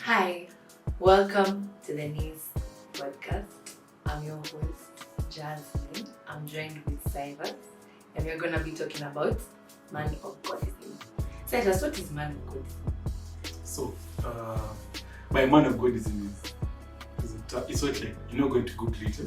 Hi, welcome to the Nice podcast. I'm your host, Jasmine. I'm joined with Cyrus, and we're going to be talking about man of Godism. Cyrus, what is man of Godism? So, by man of Godism it's not like you're not going to Google it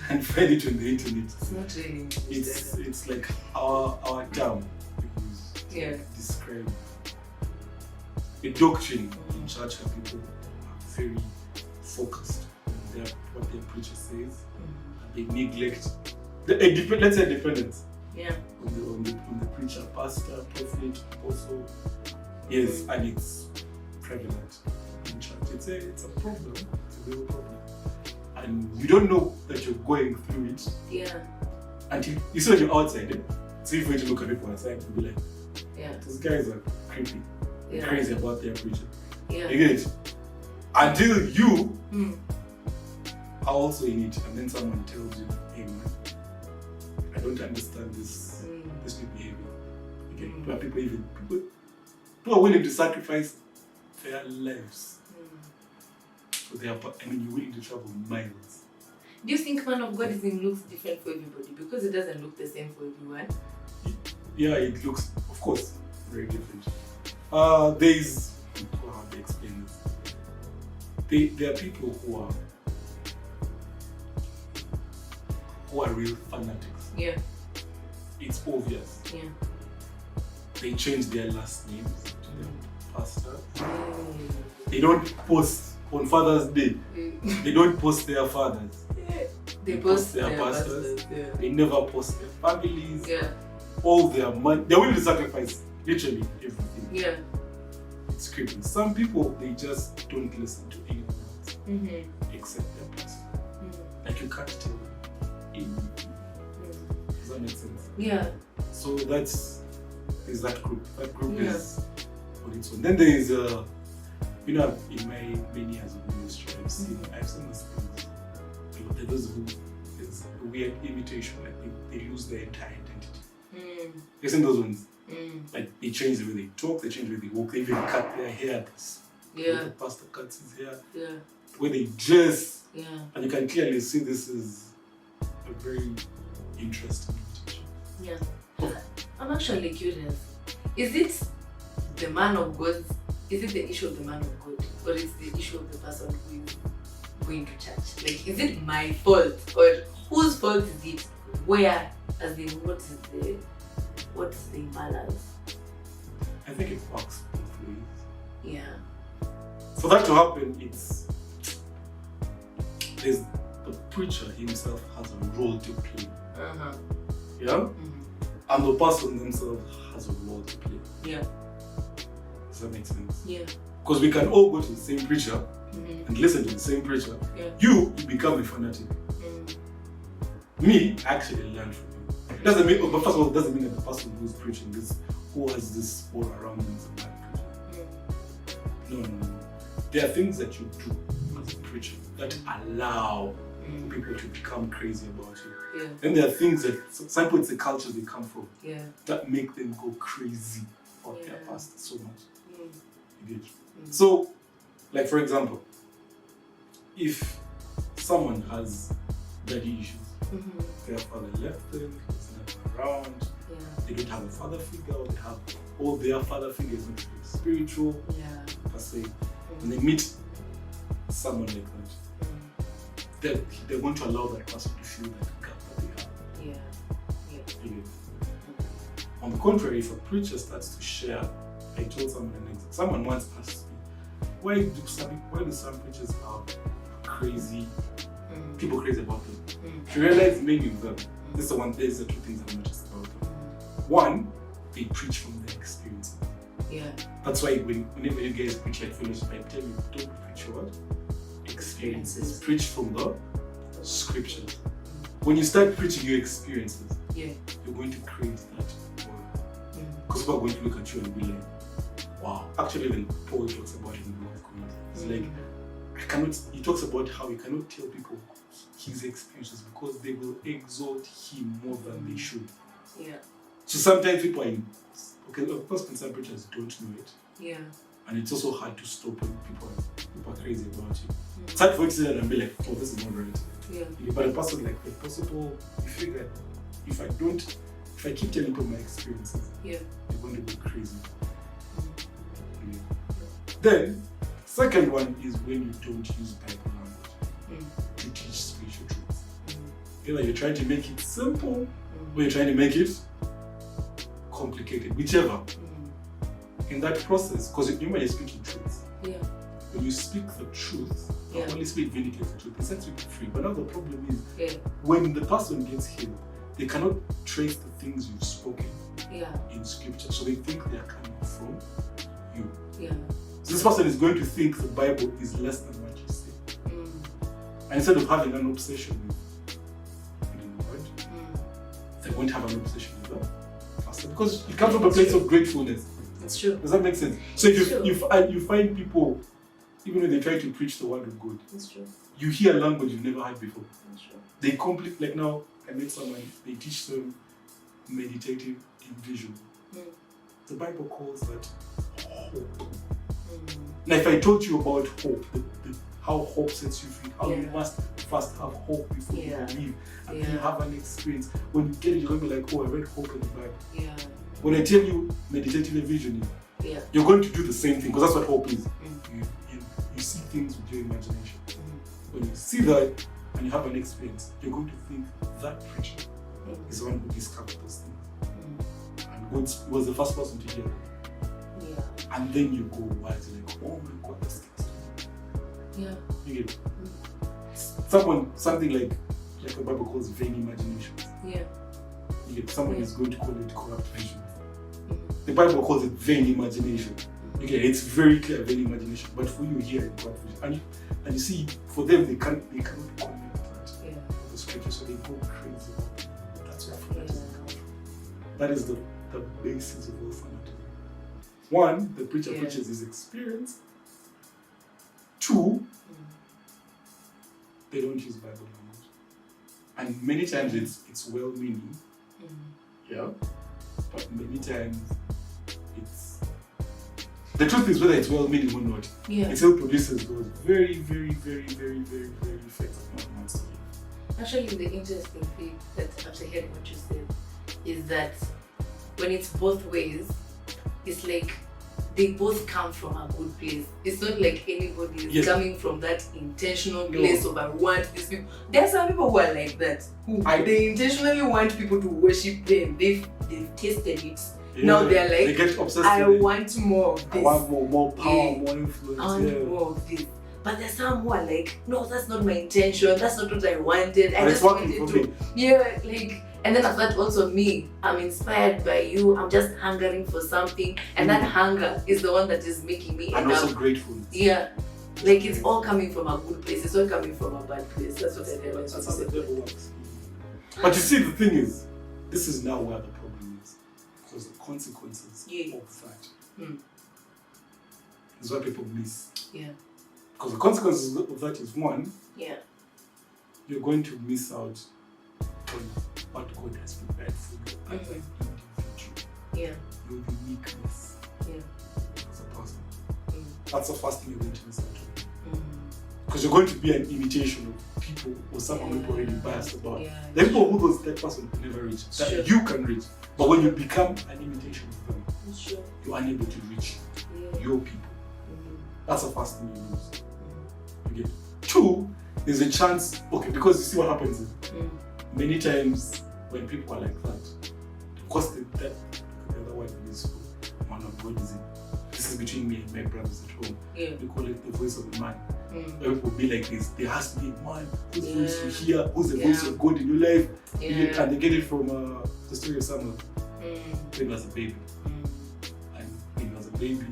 and find it on the internet. It's not really. It's like our term we use to describe a doctrine in church that people are very focused on what their preacher says, and they neglect let's say dependence. Yeah. On the preacher, pastor, prophet, apostle. Yes, and it's prevalent in church. It's a problem. It's a real problem. And you don't know that you're going through it. Yeah. Until you see when you're outside. So if you were to look at people outside, you'll be like, yeah, those guys are creepy. Yeah. Crazy about their preaching. Yeah. You get it? Until you are also in it, and then someone tells you, hey man, I don't understand this behavior. Okay? But people are willing to sacrifice their lives. So you're willing to travel miles. Do you think man of Godism looks different for everybody? Because it doesn't look the same for everyone. Yeah, it looks, of course, very different. How do I explain this? There are people who are real fanatics. Yeah. It's obvious. Yeah. They change their last names to their pastor. They don't post on Father's Day. They don't post their fathers. They post their pastors. Yeah. They never post their families. Yeah. All their money. They're willing to sacrifice literally everything. Yeah. It's creepy. Some people, they just don't listen to anyone else except their pastor. Like you can't tell them anything. Does that make sense? Yeah. So there's that group. That group is on its own. Then there is in my many years of ministry, I've seen those things. There's a weird imitation, like they lose their entire identity. You've seen those ones? Like they change the way they talk, they change the way they walk, they even cut their hair. The pastor cuts his hair. Yeah. The way they dress. Yeah. And you can clearly see this is a very interesting imitation. Yeah. I'm actually curious. Is it the man of God? Is it the issue of the man of God? Or is it the issue of the person who is going to church? Like, is it my fault? Or whose fault is it? Where, as in, what is the imbalance? I think it works both ways. Yeah. For that to happen, the preacher himself has a role to play. Yeah? And the person themselves has a role to play. Yeah. Does that make sense? Yeah. Because we can all go to the same preacher and listen to the same preacher. Yeah. You become a fanatic. Me, I actually learned from him. It doesn't mean, but first of all, it doesn't mean that the person who's preaching this, who has this all around him is a bad preacher. No. There are things that you do as a preacher that allow people to become crazy about you. Yeah. Then there are things that, some people, it's the culture they come from, that make them go crazy about their pastor so much. You get? So, like for example, if someone has daddy issues, their father left them, he's not around, they don't have a father figure, or they have all their father figures not really spiritual, per se, and they meet someone like that, they want to allow that person to feel that gap that they have. On the contrary, if a preacher starts to share, I told someone once asked me, why do some preachers have people crazy about them? To realize many of them, these are the two things I've noticed about them. One, they preach from their experience. Yeah. That's why whenever you guys preach like fellowship, I tell you, don't preach what? Experiences. Preach from the scriptures. When you start preaching your experiences, you're going to create that aura. Because people are going to look at you and be like, wow. Actually, even Paul talks about it in the book of Corinthians. It's like, he talks about how you cannot tell people his experiences because they will exalt him more than they should. Yeah. So sometimes people of course, some preachers don't know it. Yeah. And it's also hard to stop when people are crazy about you. It's hard for you to say that and be like, oh, this is not right. Yeah. But a person like the possible, you figure if I keep telling people my experiences, Yeah. they're going to go crazy. Yeah. Then, second one is when you don't use Bible language to teach spiritual truths. Either you're trying to make it simple or you're trying to make it complicated, whichever. In that process, because remember you're speaking truth. Yeah. When you speak the truth, the Holy Spirit vindicates the truth. It sets people free. But now the problem is, when the person gets healed, they cannot trace the things you've spoken in scripture. So they think they are coming from you. Yeah. So this person is going to think the Bible is less than what you say. And instead of having an obsession with reading the word, they won't have an obsession with that pastor. Because it comes from a place of gratefulness. It's true. Does that make sense? So if you find people, even when they try to preach the word of God, it's true. You hear a language you've never heard before. It's true. They complete, like now, I met someone, they teach them meditative vision. The Bible calls that hope. Now, if I told you about hope, how hope sets you free, how you must first have hope before you believe, and then you have an experience. When you get it, you're going to be like, oh, I read hope in the Bible. Yeah. When I tell you meditative visioning, you're going to do the same thing because that's what hope is. You see things with your imagination. When you see that and you have an experience, you're going to think that preacher is the one who discovered those things. And God was the first person to hear it. And then you go wise and like, oh my God, this gets me. You get it? Something like the Bible calls vain imaginations. You get someone is going to call it corrupt vision. The Bible calls it vain imagination. Okay, it's very clear vain imagination, but for you here it's corrupt vision. And you see, for them they cannot comment that the scripture, so they go crazy. That's where fanatism comes from. That is the basis of all fanatism. One, the preacher preaches his experience. Two, they don't use Bible language. And many times it's well-meaning. But many times it's... The truth is, whether it's well-meaning or not, it still produces those very, very, very, very, very, very effective months. Actually, the interesting thing that after hearing what you said is that when it's both ways, it's like they both come from a good place. It's not like anybody is coming from that intentional place of I want these people. There are some people who are like that, who they intentionally want people to worship them. They've tasted it. Now they're like, they get obsessed I want more of this. I want more power, more influence. I want more of this. But there's some who are like, no, that's not my intention. That's not what I wanted. I just wanted to. And then after that also me, I'm inspired by you. I'm just hungering for something. And that hunger is the one that is making me and also grateful. Like it's all coming from a good place. It's not coming from a bad place. That's what I realized. That's how the devil works. But you see, the thing is, this is now where the problem is. Because the consequences of that is what people miss. Because the consequences of that is one, you're going to miss out on what God has prepared for you as an individual. Your uniqueness as a person. That's the first thing you're going to miss out on. Because you're going to be an imitation of people or someone people already biased about. The people who that person will never reach, that you can reach. But when you become an imitation of them, you're unable to reach your people. That's the first thing you lose. Okay. Two, there's a chance, because you see what happens is, many times when people are like that, because the other one is man of God is in. This is between me and my brothers at home. We call it the voice of a man. People will be like this. There has to be a man whose voice you hear, who's the voice of God in your life. And they get it from the story of Samuel. When he was a baby. And when he was a baby,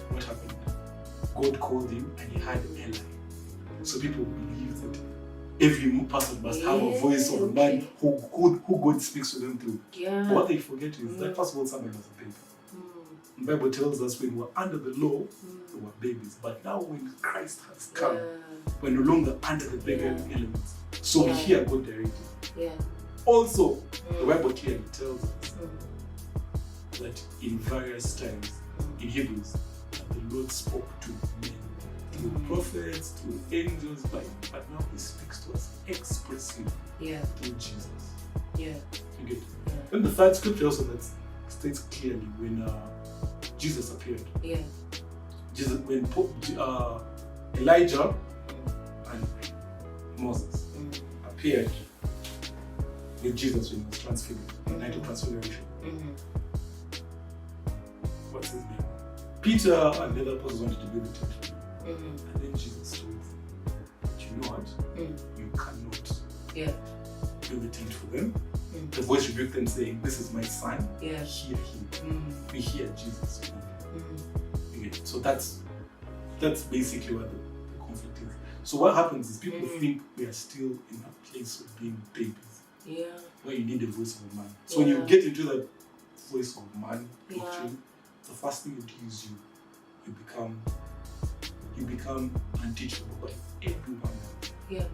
what happened? God called him and he had Eli. So people believe that every person must have a voice of a man who God speaks to them through. But what they forget is that first of all, Samuel was a baby. The Bible tells us when we were under the law, we were babies. But now when Christ has come, we're no longer under the beggar elements. So we hear God directly. Also, the Bible clearly tells us that in various times, in Hebrews, that the Lord spoke to men through prophets, through angels, but now he speaks to us expressly through Jesus. Yeah. You get it? Then the third scripture also that states clearly when Jesus appeared. Yeah. Jesus, when Elijah and Moses appeared with Jesus when he was transfigured, the night of transfiguration. What's his name? Peter and the other apostles wanted to build the tent for him. And then Jesus told them, but you know what? You cannot build the tent for them. The voice rebuked them saying, this is my son, hear him. We hear Jesus. So that's basically what the conflict is. So what happens is people think we are still in a place of being babies. Yeah. Where you need the voice of a man. So when you get into that voice of man doctrine, the first thing it is you become unteachable by everyone. Yeah.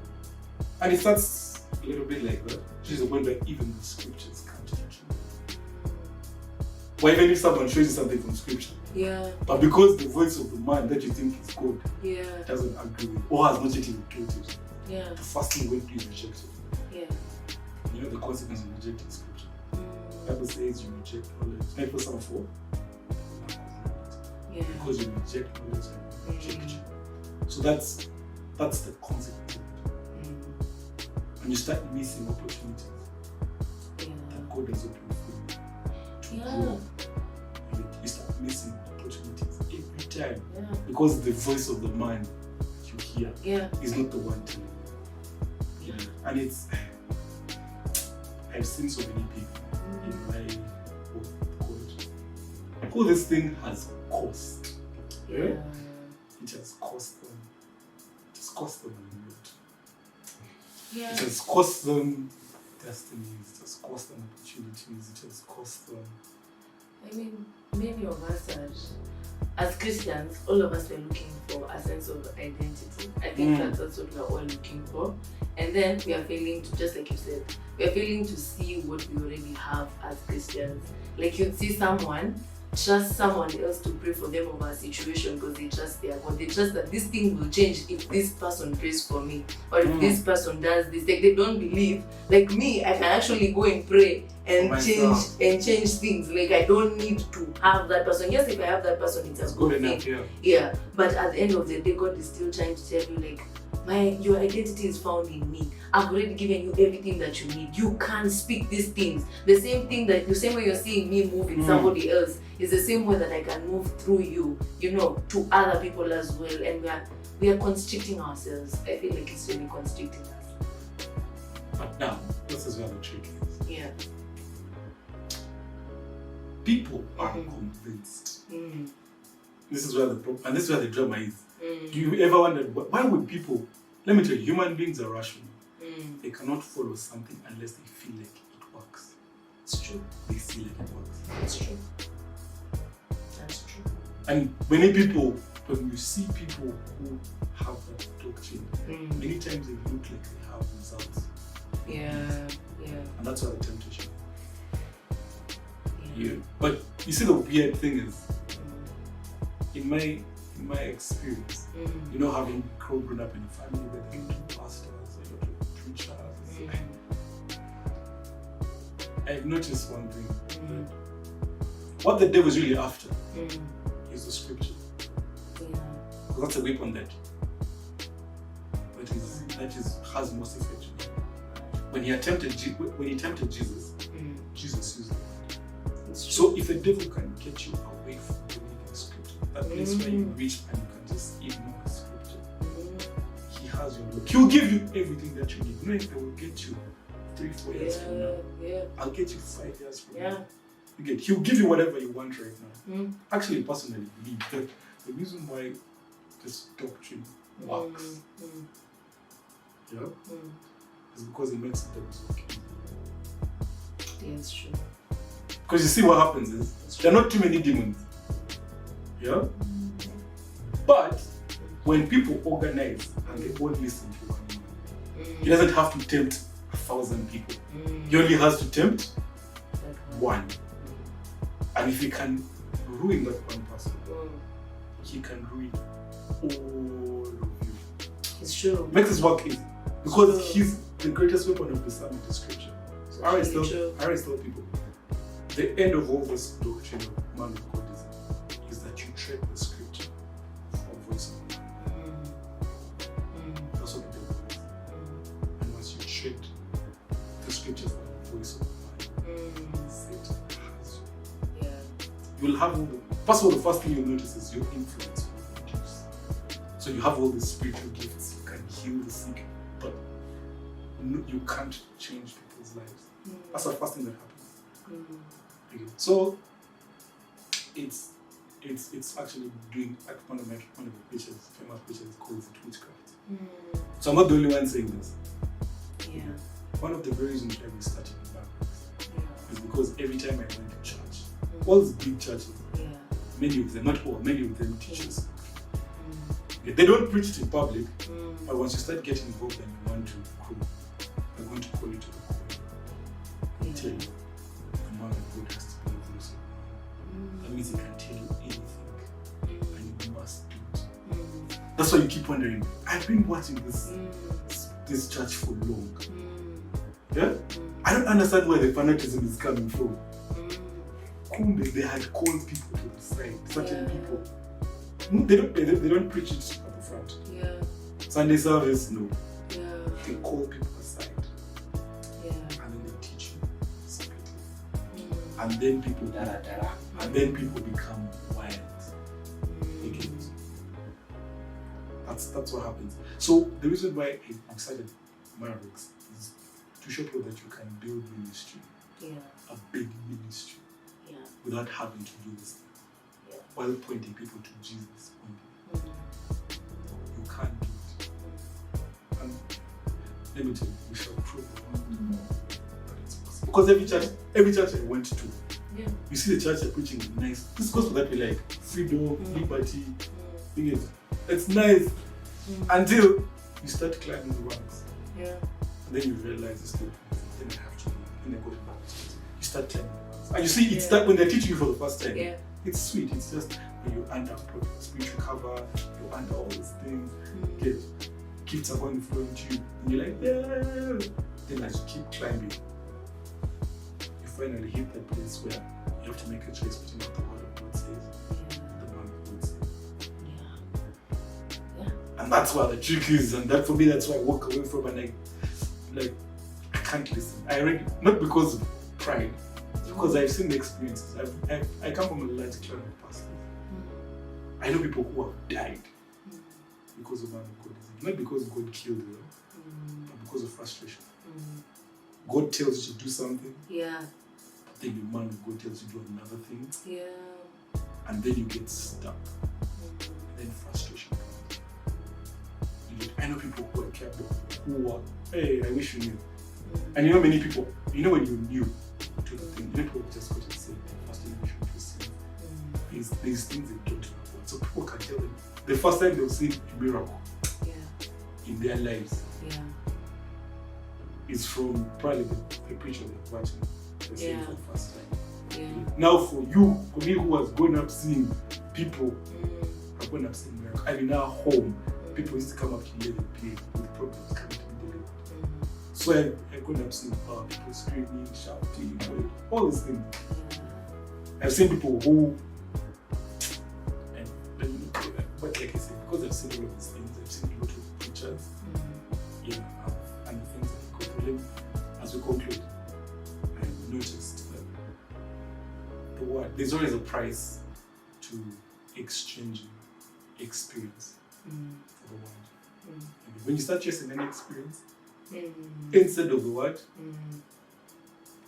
And it starts a little bit like that. Which is the point where even the scriptures can't teach you. Or even if someone shows you something from scripture. Yeah. But because the voice of the man that you think is God doesn't agree with or has not yet even taught it. Yeah. The first thing you want to do is reject it. Yeah. You know the consequence of rejecting scripture. The Bible says you reject knowledge. Not for some for. Yeah. Because you reject knowledge and reject you. So that's the consequence of it. And you start missing opportunities that God has opened for you to grow. You start missing opportunities every time because the voice of the man you hear is not the one telling you. And it's I've seen so many people in my college. All this thing has cost. It has cost them. It has cost them a lot. It has cost them destinies. It has cost them opportunities. It has cost them. I mean, many of us as Christians, all of us were looking for a sense of identity. I think that's what we are all looking for. And then we are failing to, just like you said, we are failing to see what we already have as Christians. Like you'd see someone, trust someone else to pray for them over a situation because they trust their God. They trust that this thing will change if this person prays for me or if this person does this. Like they don't believe. Like me, I can actually go and pray and change things. Like I don't need to have that person. Yes, if I have that person, it's a good thing. Yeah. But at the end of the day, God is still trying to tell you like, your identity is found in me. I've already given you everything that you need. You can speak these things. The same way you're seeing me move in somebody else is the same way that I can move through you, to other people as well. And we are constricting ourselves. I feel like it's really constricting us. But now, this is where the trick is. Yeah. People are convinced. This is where the problem, and this is where the drama is. Do you ever wonder why would people? Let me tell you, human beings are rational. They cannot follow something unless they feel like it works. It's true. They see like it works. That's true. That's true. And many people, when you see people who have that doctrine, many times they look like they have results. Yeah. And that's why the temptation. Yeah. But you see, the weird thing is, in my experience, having grown up in a family where there are two pastors, there are two preachers, I've noticed one thing, that what the devil is really after is the scripture. Because that's a weapon that has most effect. When he tempted Jesus, Jesus used it. So if the devil can get you away from believing scripture, that place where you reach and you can just ignore scripture, he has your look. He'll give you everything that you need. You know, if they will get you 3-4 years from now, I'll get you 5 years from now. He'll give you whatever you want right now. Actually, personally believe that the reason why this doctrine works, is because it makes the devil okay. Yeah, it's true. Because you see what happens is, there are not too many demons. But when people organize and they all listen to one another, he doesn't have to tempt 1,000 people. He only has to tempt one. And if he can ruin that one person, he can ruin all It's true. Makes his work easy. Because True. he's the greatest weapon of the Islamic scripture. So I always tell people, the end of all this doctrine of man of Godism is that you tread the scripture for a voice of man. That's what the devil is. And once you tread the scripture for the voice of man, Satan has you. Yeah. You'll have all the first of all, the first thing you'll notice is your influence will reduce. So you have all these spiritual gifts, you can heal the sick, but you can't change people's lives. That's the first thing that happens. Okay. So it's actually doing, like one of the preachers, famous preachers, calls it witchcraft. So I'm not the only one saying this. Yeah. One of the very reasons why we started in Baptist is because every time I went to church, all these big churches, many of them, not all, many of them teach us. Yeah, they don't preach it in public, but once you start getting involved and you want to grow, they're going to call you to the corner and tell you the man of God has to be a voice of man. That means he can tell you anything and you must do it. That's why you keep wondering, I've been watching this church for long. Yeah? I don't understand where the fanatism is coming from. Kumbe, they had called people to the side, certain people. They don't preach it at the front. Yeah. Sunday service, no. Yeah. They call people aside. Yeah. And then they teach you secretly. And then people become wild. You get it? That's what happens. So the reason why I decided Mavericks is to show people that you can build ministry. Yeah. A big ministry. Yeah. Without having to do this thing. Yeah. While pointing people to Jesus only. You can't do it. And let me tell you, we shall prove that it's possible. Because every church I went to, you see the church are preaching nice. This goes for that way, like freedom, liberty. Thing is, it's nice until you start climbing the ranks. Yeah. And then you realize it's not. Then I have to. Then I go to you start climbing the ranks. And you see, it's that when they're teaching you for the first time. Yeah. It's sweet. It's just when you're under spiritual cover, you're under all these things. Kids are going to flow into you, and you're like, yeah. Then as you keep climbing, you finally hit that place where you have to make a choice between what the word of God says and the man of God says. Yeah. And that's where the trick is, and that for me, that's why I walk away from, and I can't listen. I already, not because of pride. Because I've seen the experiences. I come from a large clan of pastors. I know people who have died because of man of God. Not because God killed them, but because of frustration. God tells you to do something, but then your man of God tells you to do another thing, and then you get stuck. And then frustration comes. I know people who are kept who are, hey, I wish you knew. And you know many people, you know when you knew, to the thing. People just got to say first thing we should receive is these things they don't know about. So people can tell them the first time they'll see a miracle in their lives is from probably the preacher they're watching the same for the first time. Now for me who has grown up seeing people have grown up seeing miracles, I'm in our home, people used to come up to me and play with problems coming to be delivered. So I've grown up seeing people screaming, shouting, all these things. I've seen people who, but like I said, because I've seen all of these things, I've seen a lot of preachers, and the things that we go through. As we conclude, I've noticed that there's always a price to exchanging experience for the word. When you start chasing an experience, instead of the word,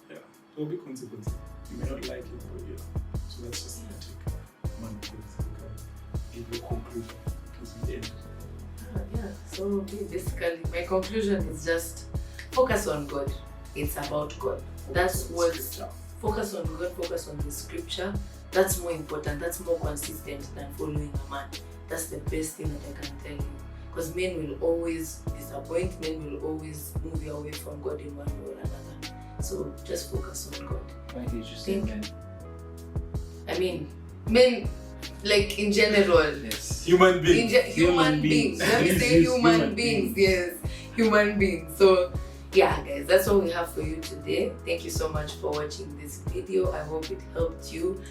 there will be consequences. You may not like it, but so that's just my take. Man of God is the conclusion because we end. So basically, my conclusion is just focus on God. It's about God. That's what. Focus on God. Focus on the scripture. That's more important. That's more consistent than following a man. That's the best thing that I can tell you. Because men will always disappoint, men will always move you away from God in one way or another. So just focus on God. Why did you say men? I mean, men, Like in general. Yes. Human being. Human beings. Let me Please say use human beings. Yes, human beings. So yeah, guys, that's all we have for you today. Thank you so much for watching this video. I hope it helped you.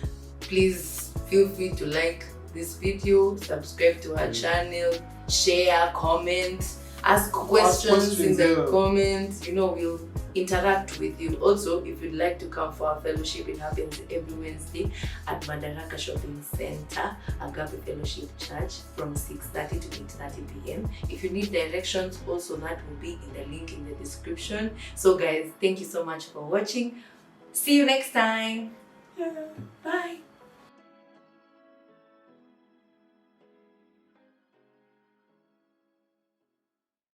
Please feel free to like this video, subscribe to our channel, share, comment, ask questions in the comments. You know, we'll interact with you. Also, if you'd like to come for our fellowship, it happens every Wednesday at Madaraka Shopping Center, Agape Fellowship Church, from 6:30 to 8:30 p.m. If you need directions, also that will be in the link in the description. So guys, thank you so much for watching. See you next time. Bye.